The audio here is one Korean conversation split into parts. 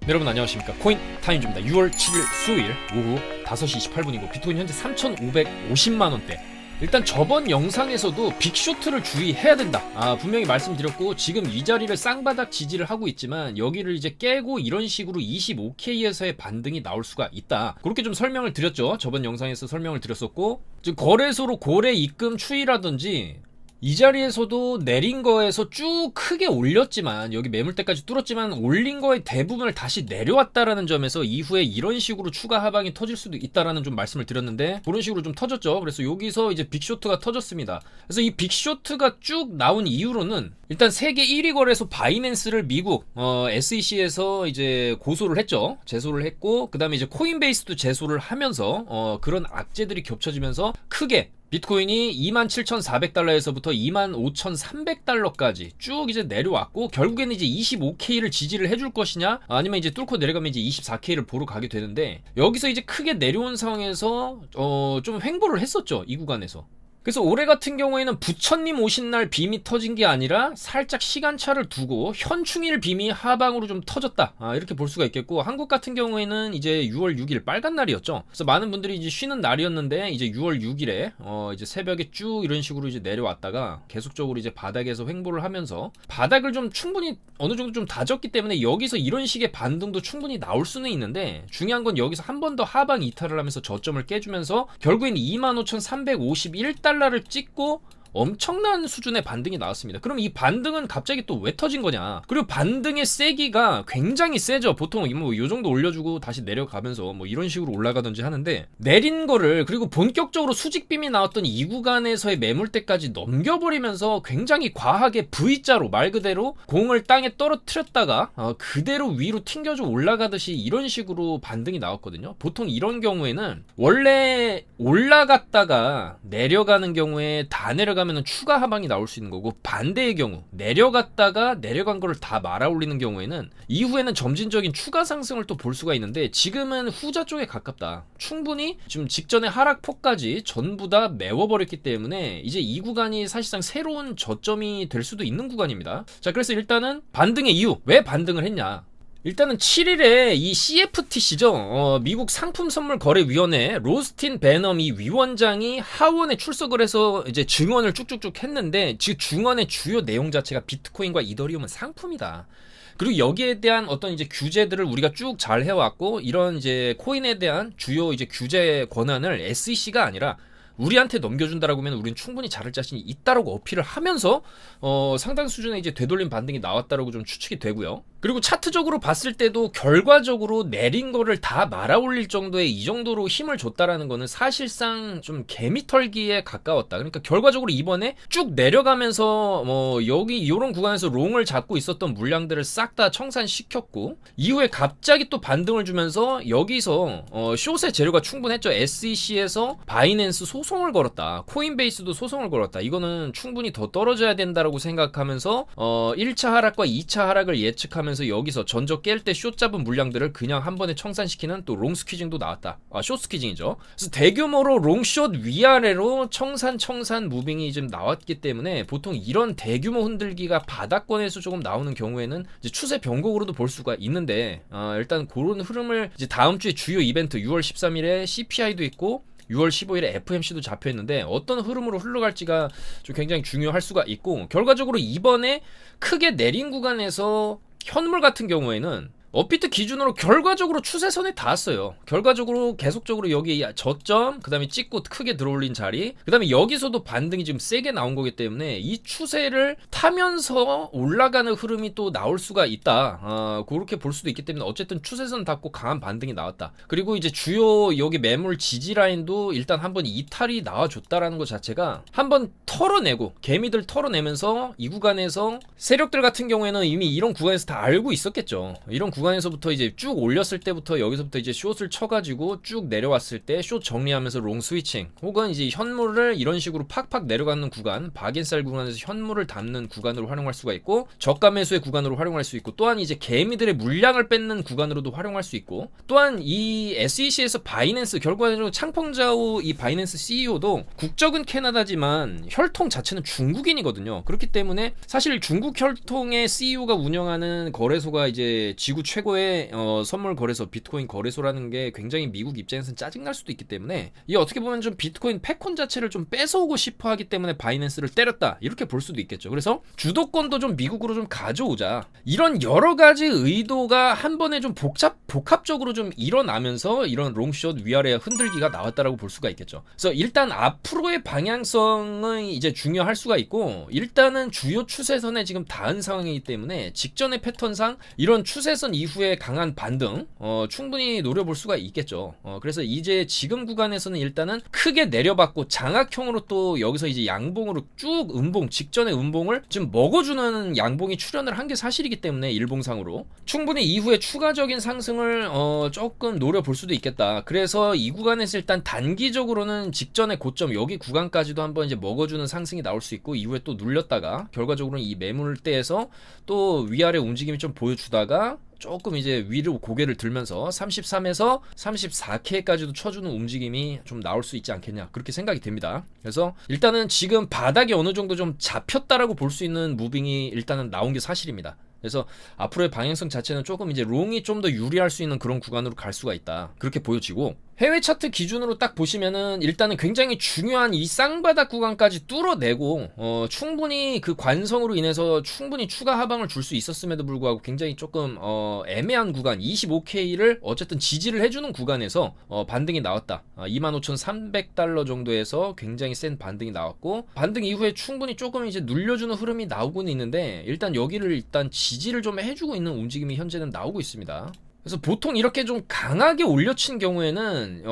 네, 여러분 안녕하십니까. 코인 타임즈입니다. 6월 7일 수요일 오후 5시 28분이고 비트코인 현재 3,550만원대. 일단 저번 영상에서도 빅쇼트를 주의해야 된다, 분명히 말씀드렸고, 지금 이 자리를 쌍바닥 지지를 하고 있지만 여기를 이제 깨고 이런 식으로 25K에서의 반등이 나올 수가 있다, 그렇게 좀 설명을 드렸죠. 저번 영상에서 설명을 드렸었고, 즉 거래소로 고래 입금 추이라든지 이 자리에서도 내린 거에서 쭉 크게 올렸지만, 여기 매물대까지 뚫었지만 올린 거의 대부분을 다시 내려왔다라는 점에서 이후에 이런 식으로 추가 하방이 터질 수도 있다라는 좀 말씀을 드렸는데, 그런 식으로 좀 터졌죠. 그래서 여기서 이제 빅쇼트가 터졌습니다. 그래서 이 빅쇼트가 쭉 나온 이후로는 일단 세계 1위 거래소 바이낸스를 미국 SEC에서 이제 고소를 했죠. 제소를 했고, 그 다음에 이제 코인베이스도 제소를 하면서 그런 악재들이 겹쳐지면서 크게 비트코인이 27,400달러에서부터 25,300달러까지 쭉 이제 내려왔고, 결국에는 이제 25K를 지지를 해줄 것이냐, 아니면 이제 뚫고 내려가면 이제 24K를 보러 가게 되는데, 여기서 이제 크게 내려온 상황에서 좀 횡보를 했었죠, 이 구간에서. 그래서 올해 같은 경우에는 부처님 오신 날 빔이 터진 게 아니라 살짝 시간차를 두고 현충일 빔이 하방으로 좀 터졌다, 이렇게 볼 수가 있겠고, 한국 같은 경우에는 이제 6월 6일 빨간 날이었죠. 그래서 많은 분들이 이제 쉬는 날이었는데, 이제 6월 6일에 이제 새벽에 쭉 이런 식으로 이제 내려왔다가 계속적으로 이제 바닥에서 횡보를 하면서 바닥을 좀 충분히 어느 정도 좀 다졌기 때문에 여기서 이런 식의 반등도 충분히 나올 수는 있는데, 중요한 건 여기서 한 번 더 하방 이탈을 하면서 저점을 깨주면서 결국엔 25,351달러를 찍고 엄청난 수준의 반등이 나왔습니다. 그럼 이 반등은 갑자기 또 왜 터진 거냐? 그리고 반등의 세기가 굉장히 세죠. 보통 뭐 요 정도 올려주고 다시 내려가면서 뭐 이런 식으로 올라가든지 하는데, 내린 거를, 그리고 본격적으로 수직빔이 나왔던 이 구간에서의 매물대까지 넘겨버리면서 굉장히 과하게 V자로, 말 그대로 공을 땅에 떨어뜨렸다가 그대로 위로 튕겨져 올라가듯이 이런 식으로 반등이 나왔거든요. 보통 이런 경우에는 원래 올라갔다가 내려가는 경우에 다 내려가면 추가 하방이 나올 수 있는 거고, 반대의 경우 내려갔다가 내려간 거를 다 말아 올리는 경우에는 이후에는 점진적인 추가 상승을 또 볼 수가 있는데, 지금은 후자 쪽에 가깝다. 충분히 지금 직전의 하락폭까지 전부 다 메워버렸기 때문에 이제 이 구간이 사실상 새로운 저점이 될 수도 있는 구간입니다. 자, 그래서 일단은 반등의 이유, 왜 반등을 했냐? 일단은 7일에 이 CFTC죠. 미국 상품선물거래위원회 로스틴 베넘 이 위원장이 하원에 출석을 해서 이제 증언을 쭉쭉쭉 했는데, 즉 증언의 주요 내용 자체가 비트코인과 이더리움은 상품이다, 그리고 여기에 대한 어떤 이제 규제들을 우리가 쭉 잘 해왔고, 이런 이제 코인에 대한 주요 이제 규제 권한을 SEC가 아니라 우리한테 넘겨준다라고 하면 우리는 충분히 잘할 자신이 있다라고 어필을 하면서 상당 수준의 이제 되돌림 반등이 나왔다라고 좀 추측이 되고요. 그리고 차트적으로 봤을 때도 결과적으로 내린 거를 다 말아 올릴 정도의 이 정도로 힘을 줬다라는 거는 사실상 좀 개미털기에 가까웠다. 그러니까 결과적으로 이번에 쭉 내려가면서 여기 이런 구간에서 롱을 잡고 있었던 물량들을 싹 다 청산시켰고, 이후에 갑자기 또 반등을 주면서 여기서 숏의 재료가 충분했죠. SEC에서 바이낸스 소송을 걸었다, 코인베이스도 소송을 걸었다. 이거는 충분히 더 떨어져야 된다라고 생각하면서 1차 하락과 2차 하락을 예측하면서 여기서 전적 깰 때 숏 잡은 물량들을 그냥 한 번에 청산시키는 또 롱 스퀴징도 나왔다. 숏 스퀴징이죠. 그래서 대규모로 롱숏 위아래로 청산 무빙이 좀 나왔기 때문에, 보통 이런 대규모 흔들기가 바닥권에서 조금 나오는 경우에는 이제 추세 변곡으로도 볼 수가 있는데, 일단 그런 흐름을 이제 다음 주에 주요 이벤트 6월 13일에 CPI도 있고 6월 15일에 FMC도 잡혀있는데, 어떤 흐름으로 흘러갈지가 좀 굉장히 중요할 수가 있고, 결과적으로 이번에 크게 내린 구간에서 현물 같은 경우에는 업비트 기준으로 결과적으로 추세선에 닿았어요. 결과적으로 계속적으로 여기 저점, 그 다음에 찍고 크게 들어올린 자리, 그 다음에 여기서도 반등이 지금 세게 나온 거기 때문에 이 추세를 타면서 올라가는 흐름이 또 나올 수가 있다, 그렇게 볼 수도 있기 때문에 어쨌든 추세선 닿고 강한 반등이 나왔다. 그리고 이제 주요 여기 매물 지지 라인도 일단 한번 이탈이 나와줬다라는 것 자체가 한번 털어내고, 개미들 털어내면서 이 구간에서 세력들 같은 경우에는 이미 이런 구간에서 다 알고 있었겠죠. 이런 구간에서부터 이제 쭉 올렸을 때부터 여기서부터 이제 숏을 쳐가지고 쭉 내려왔을 때 숏 정리하면서 롱 스위칭, 혹은 이제 현물을 이런 식으로 팍팍 내려가는 구간, 박인살 구간에서 현물을 담는 구간으로 활용할 수가 있고, 저가 매수의 구간으로 활용할 수 있고, 또한 이제 개미들의 물량을 뺏는 구간으로도 활용할 수 있고, 또한 이 SEC에서 바이낸스, 결과적으로 창펑자오 이 바이낸스 CEO도 국적은 캐나다지만 혈통 자체는 중국인이거든요. 그렇기 때문에 사실 중국 혈통의 CEO가 운영하는 거래소가 이제 지구 최고의 선물 거래소 비트코인 거래소라는 게 굉장히 미국 입장에서는 짜증날 수도 있기 때문에 이 어떻게 보면 좀 비트코인 패권 자체를 좀 뺏어오고 싶어 하기 때문에 바이낸스를 때렸다 이렇게 볼 수도 있겠죠. 그래서 주도권도 좀 미국으로 좀 가져오자 이런 여러 가지 의도가 한 번에 좀 복합적으로 좀 일어나면서 이런 롱숏 위아래 흔들기가 나왔다라고 볼 수가 있겠죠. 그래서 일단 앞으로의 방향성은 이제 중요할 수가 있고 일단은 주요 추세선에 지금 닿은 상황이기 때문에 직전의 패턴상 이런 추세선 이후에 강한 반등 충분히 노려볼 수가 있겠죠. 그래서 이제 지금 구간에서는 일단은 크게 내려받고 장악형으로 또 여기서 이제 양봉으로 쭉 음봉 직전의 음봉을 지금 먹어주는 양봉이 출현을 한 게 사실이기 때문에 일봉상으로 충분히 이후에 추가적인 상승을 조금 노려볼 수도 있겠다. 그래서 이 구간에서 일단 단기적으로는 직전의 고점 여기 구간까지도 한번 이제 먹어주는 상승이 나올 수 있고 이후에 또 눌렸다가 결과적으로는 이 매물대에서 또 위아래 움직임이 좀 보여주다가 조금 이제 위로 고개를 들면서 33에서 34K까지도 쳐주는 움직임이 좀 나올 수 있지 않겠냐 그렇게 생각이 됩니다. 그래서 일단은 지금 바닥이 어느 정도 좀 잡혔다라고 볼 수 있는 무빙이 일단은 나온 게 사실입니다. 그래서 앞으로의 방향성 자체는 조금 이제 롱이 좀 더 유리할 수 있는 그런 구간으로 갈 수가 있다 그렇게 보여지고 해외 차트 기준으로 딱 보시면은 일단은 굉장히 중요한 이 쌍바닥 구간까지 뚫어내고 충분히 그 관성으로 인해서 충분히 추가 하방을 줄 수 있었음에도 불구하고 굉장히 조금 애매한 구간 25K를 어쨌든 지지를 해주는 구간에서 반등이 나왔다. 25,300달러 정도에서 굉장히 센 반등이 나왔고 반등 이후에 충분히 조금 이제 눌려주는 흐름이 나오고는 있는데 일단 여기를 일단 지지를 좀 해주고 있는 움직임이 현재는 나오고 있습니다. 그래서 보통 이렇게 좀 강하게 올려친 경우에는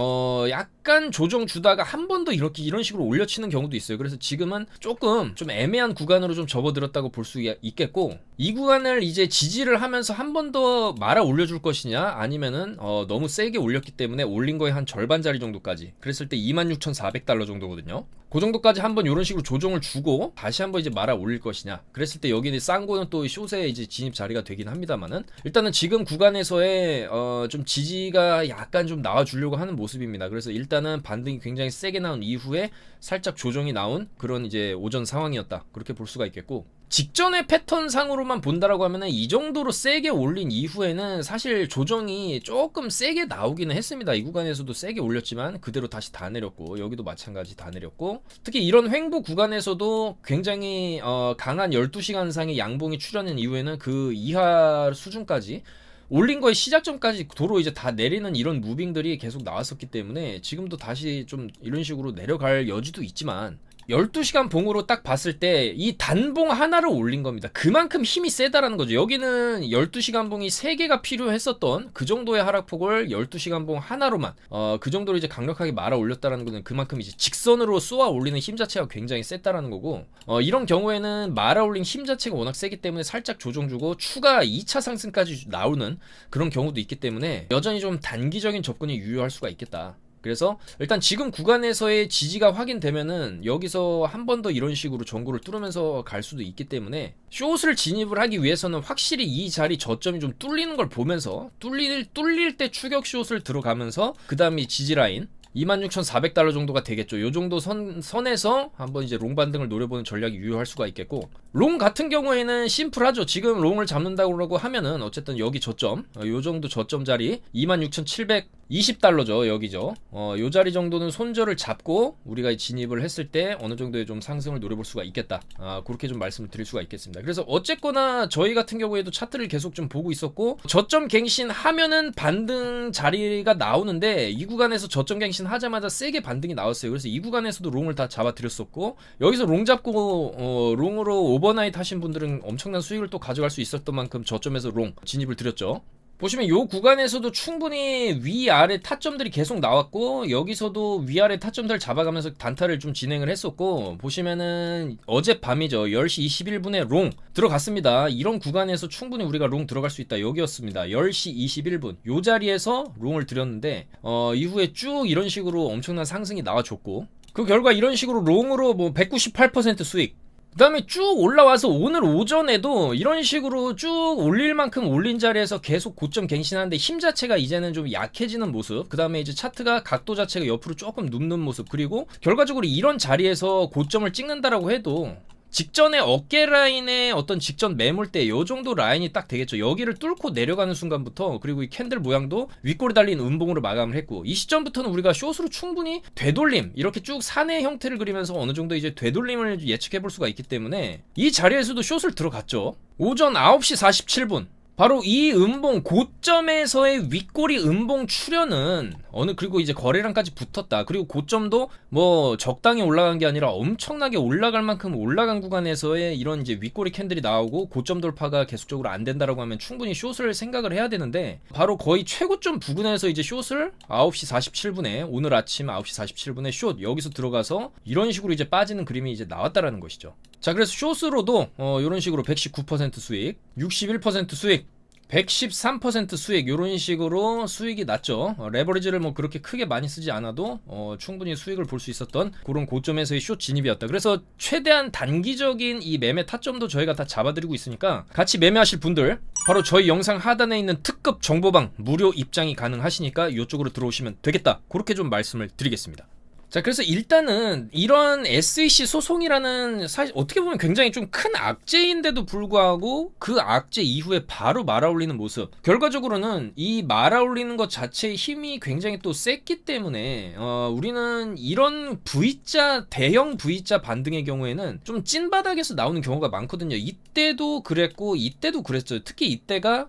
약간 조정 주다가 한 번 더 이렇게 이런 식으로 올려치는 경우도 있어요. 그래서 지금은 조금 좀 애매한 구간으로 좀 접어들었다고 볼 수 있겠고 이 구간을 이제 지지를 하면서 한 번 더 말아 올려줄 것이냐 아니면은 너무 세게 올렸기 때문에 올린 거의 한 절반 자리 정도까지 그랬을 때 26,400달러 정도거든요. 그 정도까지 한번 이런 식으로 조정을 주고 다시 한번 이제 말아 올릴 것이냐 그랬을 때 여기는 쌍고는 또 숏에 이제 진입 자리가 되긴 합니다만은 일단은 지금 구간에서의 좀 지지가 약간 좀 나와주려고 하는 모습입니다. 그래서 일단은 반등이 굉장히 세게 나온 이후에 살짝 조정이 나온 그런 이제 오전 상황이었다 그렇게 볼 수가 있겠고 직전의 패턴상으로만 본다라고 하면은 이 정도로 세게 올린 이후에는 사실 조정이 조금 세게 나오기는 했습니다. 이 구간에서도 세게 올렸지만 그대로 다시 다 내렸고 여기도 마찬가지 다 내렸고 특히 이런 횡보 구간에서도 굉장히 강한 12시간상의 양봉이 출현한 이후에는 그 이하 수준까지 올린 거의 시작점까지 도로 이제 다 내리는 이런 무빙들이 계속 나왔었기 때문에 지금도 다시 좀 이런 식으로 내려갈 여지도 있지만 12시간 봉으로 딱 봤을 때 이 단봉 하나를 올린 겁니다. 그만큼 힘이 세다라는 거죠. 여기는 12시간 봉이 3개가 필요했었던 그 정도의 하락폭을 12시간 봉 하나로만 그 정도로 이제 강력하게 말아 올렸다라는 거는 그만큼 이제 직선으로 쏘아 올리는 힘 자체가 굉장히 셌다라는 거고 이런 경우에는 말아 올린 힘 자체가 워낙 세기 때문에 살짝 조정 주고 추가 2차 상승까지 나오는 그런 경우도 있기 때문에 여전히 좀 단기적인 접근이 유효할 수가 있겠다. 그래서 일단 지금 구간에서의 지지가 확인되면은 여기서 한 번 더 이런 식으로 전고를 뚫으면서 갈 수도 있기 때문에 숏을 진입을 하기 위해서는 확실히 이 자리 저점이 좀 뚫리는 걸 보면서 뚫릴 때 추격 숏을 들어가면서 그 다음에 지지 라인 26,400달러 정도가 되겠죠. 요 정도 선에서 한번 이제 롱 반등을 노려보는 전략이 유효할 수가 있겠고 롱 같은 경우에는 심플하죠. 지금 롱을 잡는다고 하면은 어쨌든 여기 저점 요 정도 저점 자리 26,720달러죠. 여기죠. 요 자리 정도는 손절을 잡고 우리가 진입을 했을 때 어느 정도의 좀 상승을 노려볼 수가 있겠다. 그렇게 좀 말씀을 드릴 수가 있겠습니다. 그래서 어쨌거나 저희 같은 경우에도 차트를 계속 좀 보고 있었고 저점 갱신하면은 반등 자리가 나오는데 이 구간에서 저점 갱신 하자마자 세게 반등이 나왔어요. 그래서 이 구간에서도 롱을 다 잡아드렸었고 여기서 롱 잡고 롱으로 오버나잇 하신 분들은 엄청난 수익을 또 가져갈 수 있었던 만큼 저점에서 롱 진입을 드렸죠. 보시면 요 구간에서도 충분히 위아래 타점들이 계속 나왔고 여기서도 위아래 타점들을 잡아가면서 단타를 좀 진행을 했었고 보시면은 어젯밤이죠. 10시 21분에 롱 들어갔습니다. 이런 구간에서 충분히 우리가 롱 들어갈 수 있다. 여기였습니다. 10시 21분 요 자리에서 롱을 들였는데 이후에 쭉 이런 식으로 엄청난 상승이 나와줬고 그 결과 이런 식으로 롱으로 뭐 198% 수익 그 다음에 쭉 올라와서 오늘 오전에도 이런 식으로 쭉 올릴 만큼 올린 자리에서 계속 고점 갱신하는데 힘 자체가 이제는 좀 약해지는 모습 그 다음에 이제 차트가 각도 자체가 옆으로 조금 눕는 모습 그리고 결과적으로 이런 자리에서 고점을 찍는다라고 해도 직전에 어깨 라인의 어떤 직전 매물대 요 정도 라인이 딱 되겠죠. 여기를 뚫고 내려가는 순간부터, 그리고 이 캔들 모양도 윗골이 달린 음봉으로 마감을 했고, 이 시점부터는 우리가 숏으로 충분히 되돌림, 이렇게 쭉 산의 형태를 그리면서 어느 정도 이제 되돌림을 예측해 볼 수가 있기 때문에 이 자리에서도 숏을 들어갔죠. 오전 9시 47분 바로 이 음봉 고점에서의 윗꼬리 음봉 출현은 그리고 이제 거래량까지 붙었다. 그리고 고점도 뭐 적당히 올라간 게 아니라 엄청나게 올라갈 만큼 올라간 구간에서의 이런 이제 윗꼬리 캔들이 나오고 고점 돌파가 계속적으로 안 된다라고 하면 충분히 숏을 생각을 해야 되는데, 바로 거의 최고점 부근에서 이제 숏을 9시 47분에 오늘 아침 9시 47분에 숏 여기서 들어가서 이런 식으로 이제 빠지는 그림이 이제 나왔다라는 것이죠. 자, 그래서 숏으로도 이런 식으로 119% 수익, 61% 수익, 113% 수익, 이런 식으로 수익이 났죠. 레버리지를 뭐 그렇게 크게 많이 쓰지 않아도 충분히 수익을 볼 수 있었던 그런 고점에서의 숏 진입이었다. 그래서 최대한 단기적인 이 매매 타점도 저희가 다 잡아드리고 있으니까 같이 매매하실 분들 바로 저희 영상 하단에 있는 특급 정보방 무료 입장이 가능하시니까 이쪽으로 들어오시면 되겠다, 그렇게 좀 말씀을 드리겠습니다. 자, 그래서 일단은 이런 SEC 소송이라는, 사실 어떻게 보면 굉장히 좀 큰 악재인데도 불구하고 그 악재 이후에 바로 말아올리는 모습, 결과적으로는 이 말아올리는 것 자체의 힘이 굉장히 또 셌기 때문에 우리는 이런 V자, 대형 V자 반등의 경우에는 좀 찐바닥에서 나오는 경우가 많거든요. 이때도 그랬고 이때도 그랬죠. 특히 이때가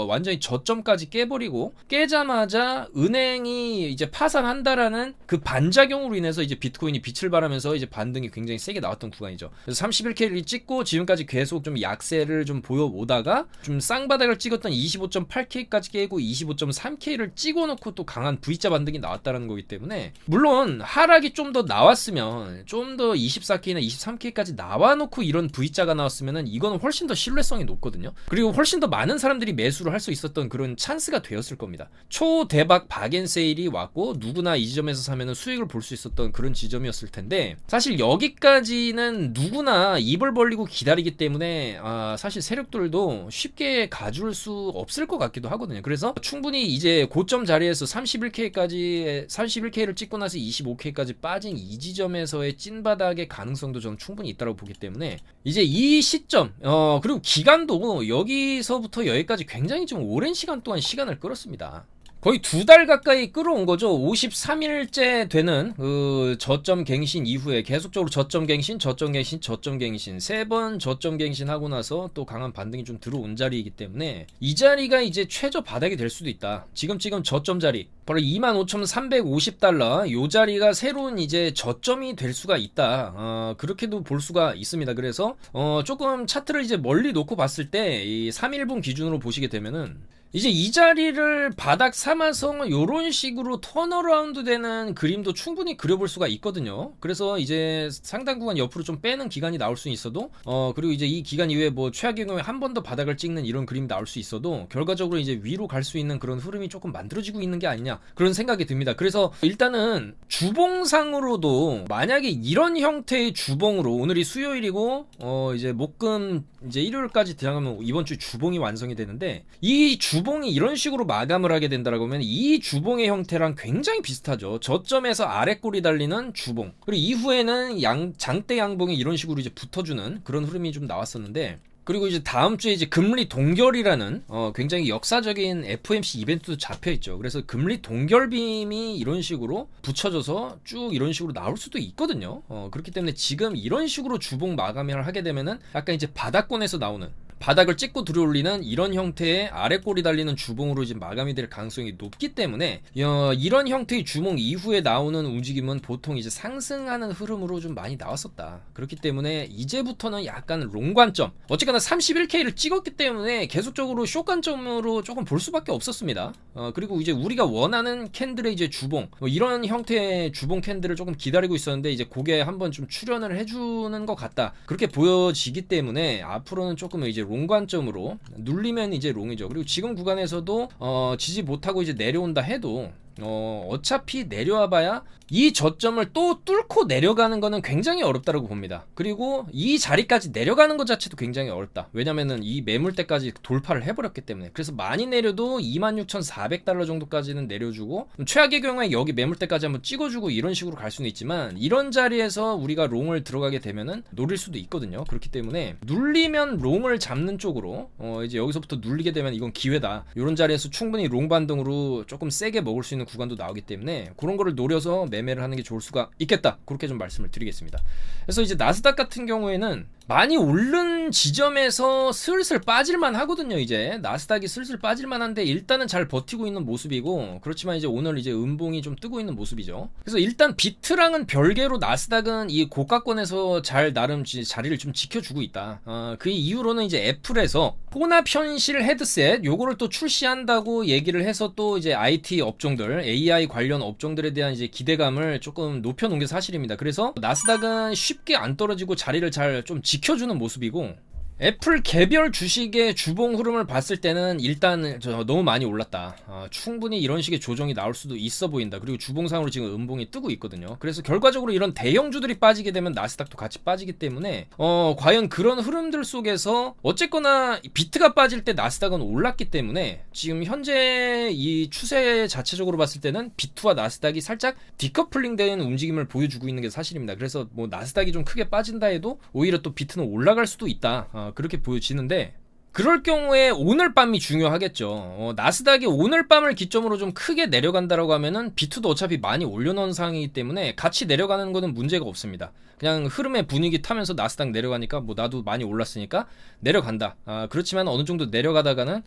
완전히 저점까지 깨버리고, 깨자마자 은행이 이제 파산한다라는 그 반작용 으로 인해서 이제 비트코인이 빛을 발하면서 이제 반등이 굉장히 세게 나왔던 구간이죠. 그래서 31K를 찍고 지금까지 계속 좀 약세를 좀 보여오다가 좀 쌍바닥을 찍었던 25.8K까지 깨고 25.3K를 찍어놓고 또 강한 V자 반등이 나왔다는 거기 때문에, 물론 하락이 좀 더 나왔으면, 좀 더 24K나 23K까지 나와놓고 이런 V자가 나왔으면은 이거는 훨씬 더 신뢰성이 높거든요. 그리고 훨씬 더 많은 사람들이 매수를 할 수 있었던 그런 찬스가 되었을 겁니다. 초대박 박앤세일이 왔고 누구나 이 지점에서 사면은 수익을 볼 수 있었던 그런 지점이었을 텐데, 사실 여기까지는 누구나 입을 벌리고 기다리기 때문에 사실 세력들도 쉽게 가줄 수 없을 것 같기도 하거든요. 그래서 충분히 이제 고점 자리에서 31K를 찍고 나서 25K까지 빠진 이 지점에서의 찐바닥의 가능성도 저는 충분히 있다고 보기 때문에, 이제 이 시점 그리고 기간도 여기서부터 여기까지 굉장히 좀 오랜 시간 동안 시간을 끌었습니다. 거의 2달 가까이 끌어온 거죠. 53일째 되는 그 저점 갱신 이후에 계속적으로 저점 갱신, 저점 갱신, 저점 갱신, 3번 저점 갱신하고 나서 또 강한 반등이 좀 들어온 자리이기 때문에 이 자리가 이제 최저 바닥이 될 수도 있다. 지금 저점 자리 바로 25,350달러, 요 자리가 새로운 이제 저점이 될 수가 있다. 그렇게도 볼 수가 있습니다. 그래서 조금 차트를 이제 멀리 놓고 봤을 때 이 3일분 기준으로 보시게 되면은 이제 이 자리를 바닥 삼아서 요런 식으로 턴어라운드 되는 그림도 충분히 그려볼 수가 있거든요. 그래서 이제 상당 구간 옆으로 좀 빼는 기간이 나올 수 있어도 그리고 이제 이 기간 이후에 뭐 최악의 경우에 한 번 더 바닥을 찍는 이런 그림이 나올 수 있어도 결과적으로 이제 위로 갈 수 있는 그런 흐름이 조금 만들어지고 있는 게 아니냐, 그런 생각이 듭니다. 그래서 일단은 주봉상으로도 만약에 이런 형태의 주봉으로, 오늘이 수요일이고 이제 목금 이제 일요일까지 들어가면 이번 주 주봉이 완성이 되는데, 이 주봉이 이런 식으로 마감을 하게 된다라고 하면 이 주봉의 형태랑 굉장히 비슷하죠. 저점에서 아래꼬리 달리는 주봉, 그리고 이후에는 장대 양봉이 이런 식으로 이제 붙어주는 그런 흐름이 좀 나왔었는데, 그리고 이제 다음 주에 이제 금리 동결이라는 굉장히 역사적인 FOMC 이벤트도 잡혀 있죠. 그래서 금리 동결빔이 이런 식으로 붙여져서 쭉 이런 식으로 나올 수도 있거든요. 그렇기 때문에 지금 이런 식으로 주봉 마감을 하게 되면은 약간 이제 바닥권에서 나오는, 바닥을 찍고 들어올리는 이런 형태의 아래꼬리 달리는 주봉으로 이제 마감이 될 가능성이 높기 때문에 이런 형태의 주봉 이후에 나오는 움직임은 보통 이제 상승하는 흐름으로 좀 많이 나왔었다. 그렇기 때문에 이제부터는 약간 롱 관점, 어쨌거나 31K를 찍었기 때문에 계속적으로 숏 관점으로 조금 볼 수밖에 없었습니다. 그리고 이제 우리가 원하는 캔들의 이제 주봉, 이런 형태의 주봉 캔들을 조금 기다리고 있었는데 이제 그게 한번 좀 출현을 해주는 것 같다, 그렇게 보여지기 때문에 앞으로는 조금 이제 롱 관점으로 눌리면 이제 롱이죠. 그리고 지금 구간에서도 지지 못하고 이제 내려온다 해도 어차피 내려와 봐야 이 저점을 또 뚫고 내려가는 거는 굉장히 어렵다고 봅니다. 그리고 이 자리까지 내려가는 것 자체도 굉장히 어렵다. 왜냐면은 이 매물대까지 돌파를 해버렸기 때문에. 그래서 많이 내려도 26,400달러 정도까지는 내려주고, 최악의 경우에 여기 매물대까지 한번 찍어주고 이런 식으로 갈 수는 있지만, 이런 자리에서 우리가 롱을 들어가게 되면은 노릴 수도 있거든요. 그렇기 때문에 눌리면 롱을 잡는 쪽으로, 이제 여기서부터 눌리게 되면 이건 기회다. 이런 자리에서 충분히 롱 반등으로 조금 세게 먹을 수 있는 구간도 나오기 때문에 그런 거를 노려서 매매를 하는 게 좋을 수가 있겠다. 그렇게 좀 말씀을 드리겠습니다. 그래서 이제 나스닥 같은 경우에는 많이 오른 지점에서 슬슬 빠질만 하거든요. 이제 나스닥이 슬슬 빠질만 한데 일단은 잘 버티고 있는 모습이고, 그렇지만 이제 오늘 이제 음봉이 좀 뜨고 있는 모습이죠. 그래서 일단 비트랑은 별개로 나스닥은 이 고가권에서 잘 나름 자리를 좀 지켜주고 있다. 그 이후로는 이제 애플에서 혼합 현실 헤드셋 요거를 또 출시한다고 얘기를 해서 또 이제 IT 업종들, AI 관련 업종들에 대한 이제 기대감을 조금 높여놓은 게 사실입니다. 그래서 나스닥은 쉽게 안 떨어지고 자리를 잘 좀 지켜주는 모습이고, 애플 개별 주식의 주봉 흐름을 봤을 때는 일단 너무 많이 올랐다. 충분히 이런 식의 조정이 나올 수도 있어 보인다. 그리고 주봉상으로 지금 음봉이 뜨고 있거든요. 그래서 결과적으로 이런 대형주들이 빠지게 되면 나스닥도 같이 빠지기 때문에 과연 그런 흐름들 속에서 어쨌거나 비트가 빠질 때 나스닥은 올랐기 때문에 지금 현재 이 추세 자체적으로 봤을 때는 비트와 나스닥이 살짝 디커플링 되는 움직임을 보여주고 있는 게 사실입니다. 그래서 뭐 나스닥이 좀 크게 빠진다 해도 오히려 또 비트는 올라갈 수도 있다. 그렇게 보여지는데, 그럴 경우에 오늘 밤이 중요하겠죠. 나스닥이 오늘 밤을 기점으로 좀 크게 내려간다라고 하면은 비트도 어차피 많이 올려놓은 상황이기 때문에 같이 내려가는 거는 문제가 없습니다. 그냥 흐름의 분위기 타면서 나스닥 내려가니까 뭐 나도 많이 올랐으니까 내려간다. 그렇지만 어느 정도 내려가다가는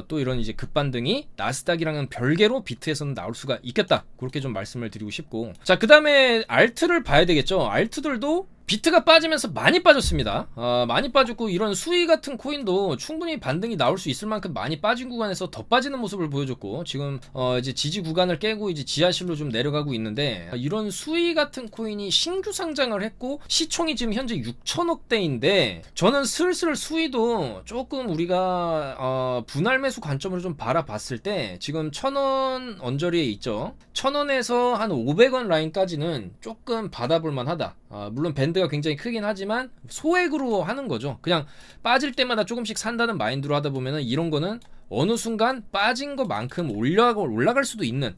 또 이런 이제 급반등이 나스닥이랑은 별개로 비트에서는 나올 수가 있겠다. 그렇게 좀 말씀을 드리고 싶고, 자, 그 다음에 알트를 봐야 되겠죠. 알트들도 비트가 빠지면서 많이 빠졌습니다. 많이 빠졌고, 이런 수위 같은 코인도 충분히 반등이 나올 수 있을 만큼 많이 빠진 구간에서 더 빠지는 모습을 보여줬고, 지금 이제 지지 구간을 깨고 이제 지하실로 좀 내려가고 있는데, 이런 수위 같은 코인이 신규 상장을 했고 시총이 지금 현재 6천억대인데, 저는 슬슬 수위도 조금 우리가 분할 매수 관점으로 좀 바라봤을 때 지금 1,000원 언저리에 있죠. 1,000원에서 한 500원 라인까지는 조금 받아볼 만하다. 물론 밴드가 굉장히 크긴 하지만 소액으로 하는 거죠. 그냥 빠질 때마다 조금씩 산다는 마인드로 하다 보면은 이런 거는 어느 순간 빠진 것만큼 올라갈 수도 있는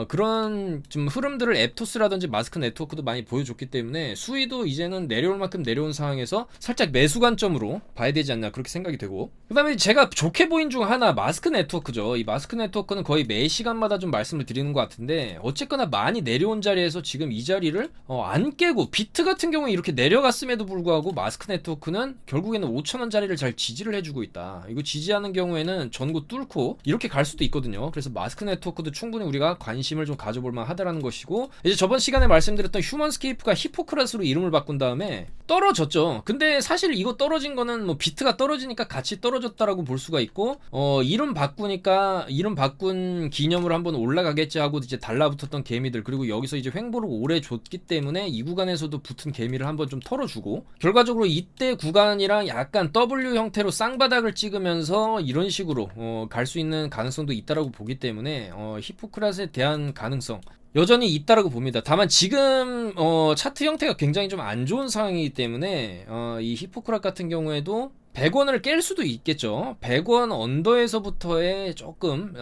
그런 좀 흐름들을 앱토스라든지 마스크 네트워크도 많이 보여줬기 때문에 수위도 이제는 내려올 만큼 내려온 상황에서 살짝 매수 관점으로 봐야 되지 않나, 그렇게 생각이 되고, 그 다음에 제가 좋게 보인 중 하나 마스크 네트워크죠. 이 마스크 네트워크는 거의 매 시간마다 좀 말씀을 드리는 것 같은데, 어쨌거나 많이 내려온 자리에서 지금 이 자리를 안 깨고, 비트 같은 경우에 이렇게 내려갔음에도 불구하고 마스크 네트워크는 결국에는 5,000원 자리를 잘 지지를 해주고 있다. 이거 지지하는 경우에는 전고 뚫고 이렇게 갈 수도 있거든요. 그래서 마스크 네트워크도 충분히 우리가 관심을 좀 가져볼 만하다라는 것이고, 이제 저번 시간에 말씀드렸던 휴먼스케이프가 히포크라스로 이름을 바꾼 다음에 떨어졌죠. 근데 사실 이거 떨어진 거는 뭐 비트가 떨어지니까 같이 떨어졌다라고 볼 수가 있고, 이름 바꾸니까 이름 바꾼 기념으로 한번 올라가겠지 하고 이제 달라붙었던 개미들, 그리고 여기서 이제 횡보를 오래 줬기 때문에 이 구간에서도 붙은 개미를 한번 좀 털어주고, 결과적으로 이때 구간이랑 약간 W 형태로 쌍바닥을 찍으면서 이런 식으로 갈 수 있는 가능성도 있다라고 보기 때문에 히포크라스에 대한 가능성 여전히 있다라고 봅니다. 다만 지금 차트 형태가 굉장히 좀 안 좋은 상황이기 때문에 이 히포크라스 같은 경우에도 100원을 깰 수도 있겠죠. 100원 언더에서부터의 조금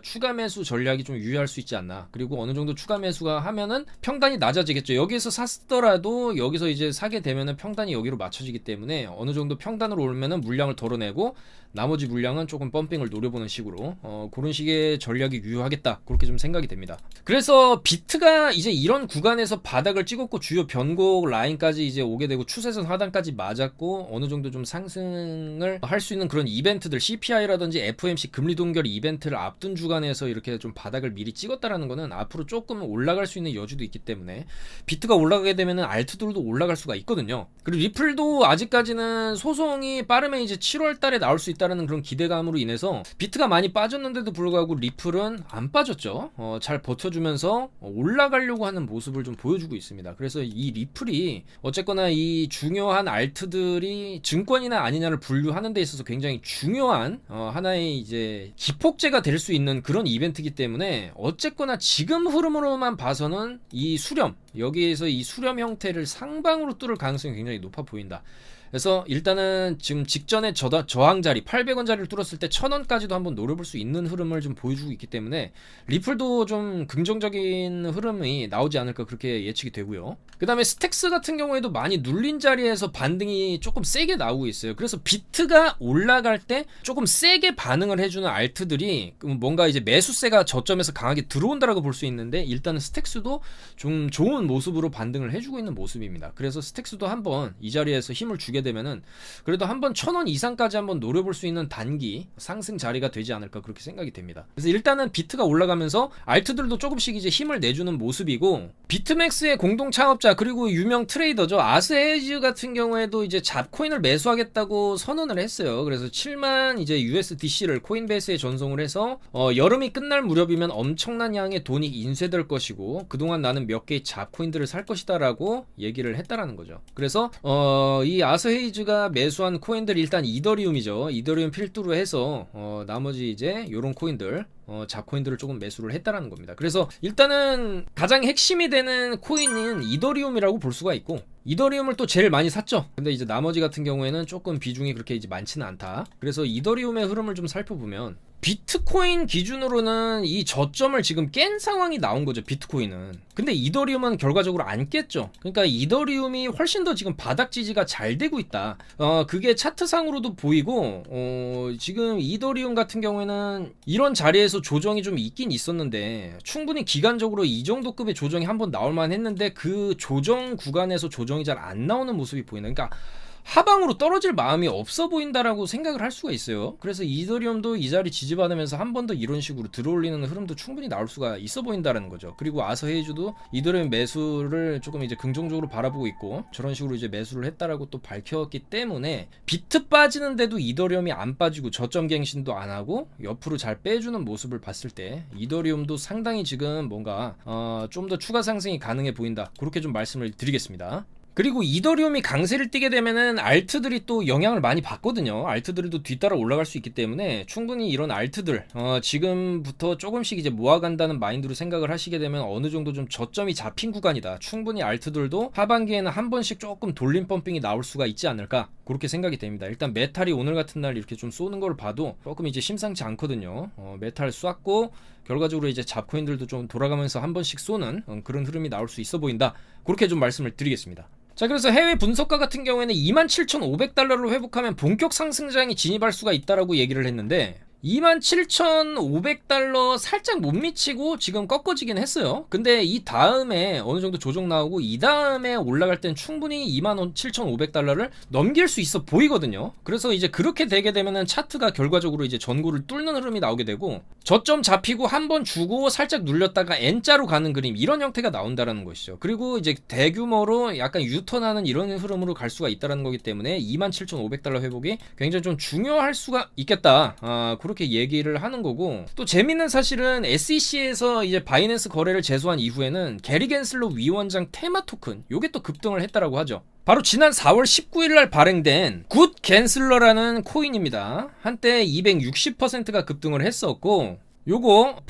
추가 매수 전략이 좀 유의할 수 있지 않나. 그리고 어느 정도 추가 매수가 하면은 평단이 낮아지겠죠. 여기서 샀더라도 여기서 이제 사게 되면은 평단이 여기로 맞춰지기 때문에 어느 정도 평단으로 오면은 물량을 덜어내고 나머지 물량은 조금 펌핑을 노려보는 식으로 그런 식의 전략이 유효하겠다, 그렇게 좀 생각이 됩니다. 그래서 비트가 이제 이런 구간에서 바닥을 찍었고 주요 변곡 라인까지 이제 오게 되고 추세선 하단까지 맞았고 어느 정도 좀 상승을 할 수 있는 그런 이벤트들, CPI라든지 FOMC 금리 동결 이벤트를 앞둔 주간에서 이렇게 좀 바닥을 미리 찍었다라는 거는 앞으로 조금 올라갈 수 있는 여지도 있기 때문에 비트가 올라가게 되면은 알트들도 올라갈 수가 있거든요. 그리고 리플도 아직까지는 소송이 빠르면 이제 7월 달에 나올 수 있다는 그런 기대감으로 인해서 비트가 많이 빠졌는데도 불구하고 리플은 안 빠졌죠. 잘 버텨주면서 올라가려고 하는 모습을 좀 보여주고 있습니다. 그래서 이 리플이 어쨌거나 이 중요한 알트들이 증권이나 아니냐 분야를 분류하는 데 있어서 굉장히 중요한 하나의 이제 기폭제가 될 수 있는 그런 이벤트이기 때문에 어쨌거나 지금 흐름으로만 봐서는 이 수렴, 여기에서 이 수렴 형태를 상방으로 뚫을 가능성이 굉장히 높아 보인다. 그래서 일단은 지금 직전에 저항 자리 800원 자리를 뚫었을 때 1000원까지도 한번 노려볼 수 있는 흐름을 좀 보여주고 있기 때문에 리플도 좀 긍정적인 흐름이 나오지 않을까 그렇게 예측이 되고요. 그 다음에 스택스 같은 경우에도 많이 눌린 자리에서 반등이 조금 세게 나오고 있어요. 그래서 비트가 올라갈 때 조금 세게 반응을 해주는 알트들이 뭔가 이제 매수세가 저점에서 강하게 들어온다라고 볼 수 있는데, 일단은 스택스도 좀 좋은 모습으로 반등을 해주고 있는 모습입니다. 그래서 스택스도 한번 이 자리에서 힘을 주게 되면은 그래도 한번 1000원 이상까지 한번 노려볼 수 있는 단기 상승 자리가 되지 않을까 그렇게 생각이 됩니다. 그래서 일단은 비트가 올라가면서 알트들도 조금씩 이제 힘을 내주는 모습이고, 비트맥스의 공동 창업자 그리고 유명 트레이더죠, 아스헤이즈 같은 경우에도 이제 잡코인을 매수하겠다고 선언을 했어요. 그래서 7만 이제 USDC를 코인베이스에 전송을 해서 여름이 끝날 무렵이면 엄청난 양의 돈이 인쇄될 것이고 그동안 나는 몇 개의 잡코인들을 살 것이다라고 얘기를 했다라는 거죠. 그래서 이 아스헤이즈가 매수한 코인들이 일단 이더리움이죠. 이더리움 필두로 해서 나머지 이제 요런 코인들 잡코인들을 조금 매수를 했다라는 겁니다. 그래서 일단은 가장 핵심이 되는 코인은 이더리움이라고 볼 수가 있고, 이더리움을 또 제일 많이 샀죠. 근데 이제 나머지 같은 경우에는 조금 비중이 그렇게 이제 많지는 않다. 그래서 이더리움의 흐름을 좀 살펴보면 비트코인 기준으로는 이 저점을 지금 깬 상황이 나온 거죠, 비트코인은. 근데 이더리움은 결과적으로 안 깼죠. 그러니까 이더리움이 훨씬 더 지금 바닥 지지가 잘 되고 있다. 그게 차트상으로도 보이고, 지금 이더리움 같은 경우에는 이런 자리에서 조정이 좀 있긴 있었는데 충분히 기간적으로 이 정도 급의 조정이 한번 나올만 했는데 그 조정 구간에서 조정이 잘 안 나오는 모습이 보이는, 그러니까 하방으로 떨어질 마음이 없어 보인다라고 생각을 할 수가 있어요. 그래서 이더리움도 이 자리 지지받으면서 한 번 더 이런 식으로 들어올리는 흐름도 충분히 나올 수가 있어 보인다라는 거죠. 그리고 아스헤이즈도 이더리움 매수를 조금 이제 긍정적으로 바라보고 있고 저런 식으로 이제 매수를 했다라고 또 밝혔기 때문에, 비트 빠지는데도 이더리움이 안 빠지고 저점 갱신도 안 하고 옆으로 잘 빼주는 모습을 봤을 때 이더리움도 상당히 지금 뭔가 좀 더 추가 상승이 가능해 보인다, 그렇게 좀 말씀을 드리겠습니다. 그리고 이더리움이 강세를 띠게 되면은 알트들이 또 영향을 많이 받거든요. 알트들도 뒤따라 올라갈 수 있기 때문에 충분히 이런 알트들 지금부터 조금씩 이제 모아간다는 마인드로 생각을 하시게 되면 어느 정도 좀 저점이 잡힌 구간이다, 충분히 알트들도 하반기에는 한 번씩 조금 돌림 펌핑이 나올 수가 있지 않을까 그렇게 생각이 됩니다. 일단 메탈이 오늘 같은 날 이렇게 좀 쏘는 걸 봐도 조금 이제 심상치 않거든요. 메탈 쐈고 결과적으로 이제 잡코인들도 좀 돌아가면서 한 번씩 쏘는 그런 흐름이 나올 수 있어 보인다, 그렇게 좀 말씀을 드리겠습니다. 자, 그래서 해외 분석가 같은 경우에는 27,500달러를 회복하면 본격 상승장이 진입할 수가 있다라고 얘기를 했는데 27,500달러 살짝 못 미치고 지금 꺾어지긴 했어요. 근데 이 다음에 어느 정도 조정 나오고 이 다음에 올라갈 땐 충분히 27,500달러를 넘길 수 있어 보이거든요. 그래서 이제 그렇게 되게 되면은 차트가 결과적으로 이제 전고를 뚫는 흐름이 나오게 되고 저점 잡히고 한번 주고 살짝 눌렸다가 N자로 가는 그림, 이런 형태가 나온다라는 것이죠. 그리고 이제 대규모로 약간 유턴하는 이런 흐름으로 갈 수가 있다라는 거기 때문에 27,500달러 회복이 굉장히 좀 중요할 수가 있겠다, 그렇게 얘기를 하는 거고, 또 재밌는 사실은 SEC에서 이제 바이낸스 거래를 제소한 이후에는 게리 겐슬러 위원장 테마 토큰 요게 또 급등을 했다라고 하죠. 바로 지난 4월 19일 날 발행된 굿 겐슬러라는 코인입니다. 한때 260%가 급등을 했었고, 요거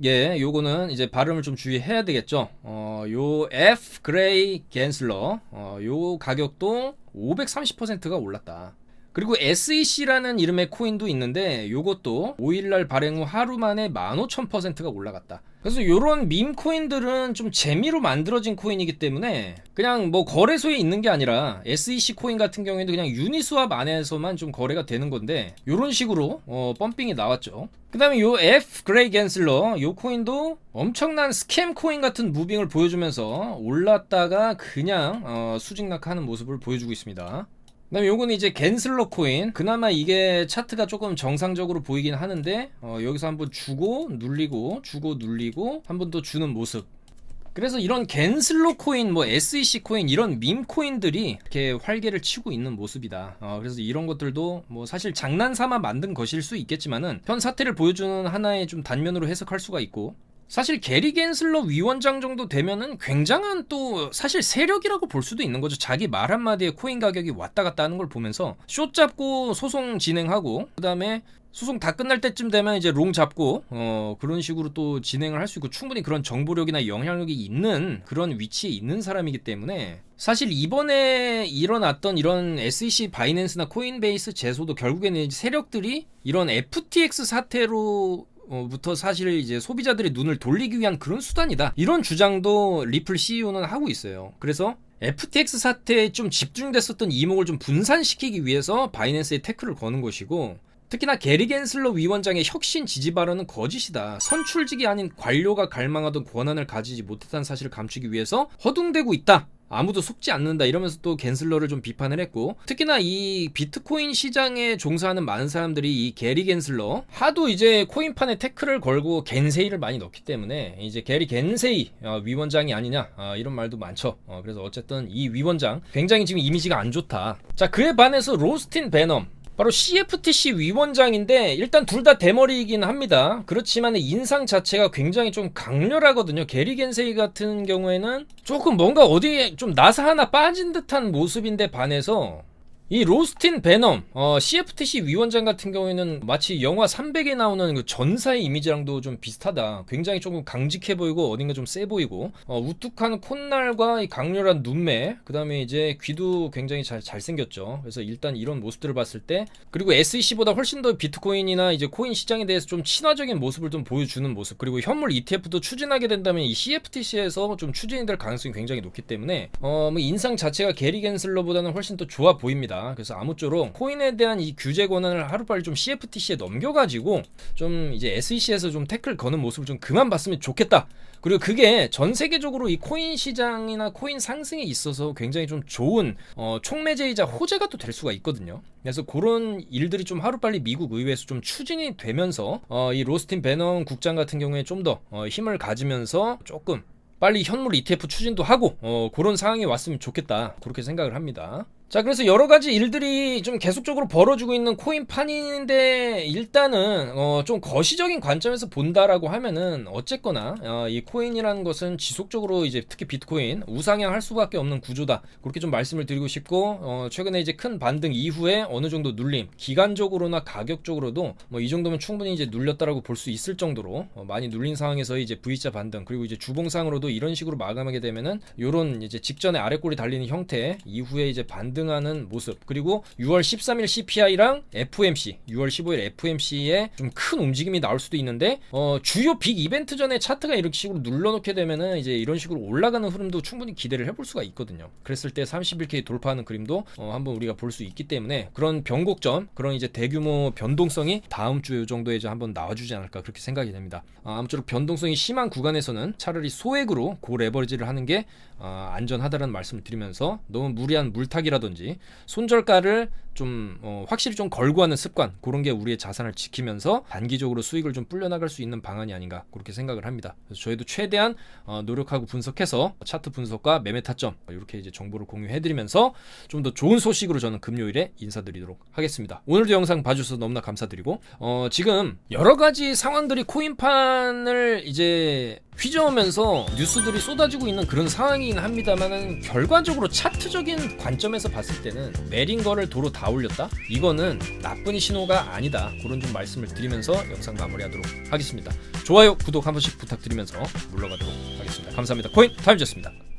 요거는 이제 발음을 좀 주의해야 되겠죠. 요 F 그레이 겐슬러 요 가격도 530%가 올랐다. 그리고 SEC라는 이름의 코인도 있는데 요것도 5일날 발행 후 하루 만에 15,000%가 올라갔다. 그래서 요런 밈 코인들은 좀 재미로 만들어진 코인이기 때문에 그냥 뭐 거래소에 있는 게 아니라 SEC 코인 같은 경우에도 그냥 유니스왑 안에서만 좀 거래가 되는 건데 요런 식으로 펌핑이 나왔죠. 그 다음에 요 F 그레이 겐슬러 요 코인도 엄청난 스캠 코인 같은 무빙을 보여주면서 올랐다가 그냥 수직낙하는 모습을 보여주고 있습니다. 그 다음에 요거는 이제 겐슬러 코인, 그나마 이게 차트가 조금 정상적으로 보이긴 하는데 여기서 한번 주고 눌리고 주고 눌리고 한 번 더 주는 모습. 그래서 이런 겐슬러 코인, 뭐 SEC 코인, 이런 밈 코인들이 이렇게 활개를 치고 있는 모습이다. 그래서 이런 것들도 뭐 사실 장난삼아 만든 것일 수 있겠지만은 현 사태를 보여주는 하나의 좀 단면으로 해석할 수가 있고, 사실 게리 겐슬러 위원장 정도 되면은 굉장한 또 사실 세력이라고 볼 수도 있는 거죠. 자기 말 한마디에 코인 가격이 왔다 갔다 하는 걸 보면서 숏 잡고 소송 진행하고, 그 다음에 소송 다 끝날 때쯤 되면 이제 롱 잡고 그런 식으로 또 진행을 할 수 있고, 충분히 그런 정보력이나 영향력이 있는 그런 위치에 있는 사람이기 때문에 사실 이번에 일어났던 이런 SEC 바이낸스나 코인베이스 제소도 결국에는 이제 세력들이 이런 FTX 사태로 부터 사실 이제 소비자들의 눈을 돌리기 위한 그런 수단이다, 이런 주장도 리플 CEO는 하고 있어요. 그래서 FTX 사태에 좀 집중됐었던 이목을 좀 분산시키기 위해서 바이낸스에 태클을 거는 것이고, 특히나 게리 겐슬러 위원장의 혁신 지지 발언은 거짓이다, 선출직이 아닌 관료가 갈망하던 권한을 가지지 못했다는 사실을 감추기 위해서 허둥대고 있다, 아무도 속지 않는다, 이러면서 또 겐슬러를 좀 비판을 했고, 특히나 이 비트코인 시장에 종사하는 많은 사람들이 이 게리 겐슬러 하도 이제 코인판에 태클을 걸고 겐세이를 많이 넣기 때문에 이제 게리 겐세이 위원장이 아니냐, 이런 말도 많죠. 그래서 어쨌든 이 위원장 굉장히 지금 이미지가 안 좋다. 자, 그에 반해서 로스틴 베넘, 바로 CFTC 위원장인데 일단 둘 다 대머리이긴 합니다. 그렇지만 인상 자체가 굉장히 좀 강렬하거든요. 게리 겐세이 같은 경우에는 조금 뭔가 어디에 좀 나사 하나 빠진 듯한 모습인데 반해서 이 로스틴 베넘 CFTC 위원장 같은 경우에는 마치 영화 300에 나오는 그 전사의 이미지랑도 좀 비슷하다. 굉장히 조금 강직해 보이고 어딘가 좀 세 보이고, 우뚝한 콧날과 이 강렬한 눈매, 그 다음에 이제 귀도 굉장히 잘생겼죠. 그래서 일단 이런 모습들을 봤을 때, 그리고 SEC보다 훨씬 더 비트코인이나 이제 코인 시장에 대해서 좀 친화적인 모습을 좀 보여주는 모습, 그리고 현물 ETF도 추진하게 된다면 이 CFTC에서 좀 추진이 될 가능성이 굉장히 높기 때문에 뭐 인상 자체가 게리 겐슬러보다는 훨씬 더 좋아 보입니다. 그래서 아무쪼록 코인에 대한 이 규제 권한을 하루빨리 좀 CFTC에 넘겨가지고 좀 이제 SEC에서 좀 태클 거는 모습을 좀 그만 봤으면 좋겠다. 그리고 그게 전 세계적으로 이 코인 시장이나 코인 상승에 있어서 굉장히 좀 좋은 촉매제이자 호재가 또 될 수가 있거든요. 그래서 그런 일들이 좀 하루빨리 미국 의회에서 좀 추진이 되면서 이 로스틴 베넘 국장 같은 경우에 좀 더 힘을 가지면서 조금 빨리 현물 ETF 추진도 하고 그런 상황이 왔으면 좋겠다, 그렇게 생각을 합니다. 자, 그래서 여러 가지 일들이 좀 계속적으로 벌어지고 있는 코인판인데, 일단은 좀 거시적인 관점에서 본다라고 하면은 어쨌거나 이 코인이라는 것은 지속적으로 이제 특히 비트코인 우상향할 수밖에 없는 구조다, 그렇게 좀 말씀을 드리고 싶고, 최근에 이제 큰 반등 이후에 어느 정도 눌림, 기간적으로나 가격적으로도 뭐 이 정도면 충분히 이제 눌렸다라고 볼 수 있을 정도로 많이 눌린 상황에서 이제 V자 반등, 그리고 이제 주봉상으로도 이런 식으로 마감하게 되면은 요런 이제 직전에 아래꼬리 달리는 형태 이후에 이제 반등 하는 모습, 그리고 6월 13일 CPI랑 FOMC, 6월 15일 FOMC에 좀 큰 움직임이 나올 수도 있는데, 주요 빅 이벤트 전에 차트가 이렇게 식으로 눌러놓게 되면은 이제 이런 식으로 올라가는 흐름도 충분히 기대를 해볼 수가 있거든요. 그랬을 때 31K 돌파하는 그림도 한번 우리가 볼 수 있기 때문에, 그런 변곡점, 그런 이제 대규모 변동성이 다음 주 정도에 이제 한번 나와주지 않을까, 그렇게 생각이 됩니다. 아무쪼록 변동성이 심한 구간에서는 차라리 소액으로 고 레버리지를 하는 게 안전하다라는 말씀을 드리면서, 너무 무리한 물타기라든지 손절가를 좀 확실히 좀 걸고 하는 습관, 그런 게 우리의 자산을 지키면서 단기적으로 수익을 좀 불려나갈 수 있는 방안이 아닌가, 그렇게 생각을 합니다. 그래서 저희도 최대한 노력하고 분석해서 차트 분석과 매매 타점 이렇게 이제 정보를 공유해드리면서 좀 더 좋은 소식으로 저는 금요일에 인사드리도록 하겠습니다. 오늘도 영상 봐주셔서 너무나 감사드리고, 지금 여러 가지 상황들이 코인판을 이제 휘저으면서 뉴스들이 쏟아지고 있는 그런 상황이긴 합니다만은, 결과적으로 차트적인 관점에서 봤을 때는 내린 거를 도로 다 올렸다? 이거는 나쁜 신호가 아니다, 그런 좀 말씀을 드리면서 영상 마무리하도록 하겠습니다. 좋아요, 구독 한 번씩 부탁드리면서 물러가도록 하겠습니다. 감사합니다. 코인 타임즈였습니다.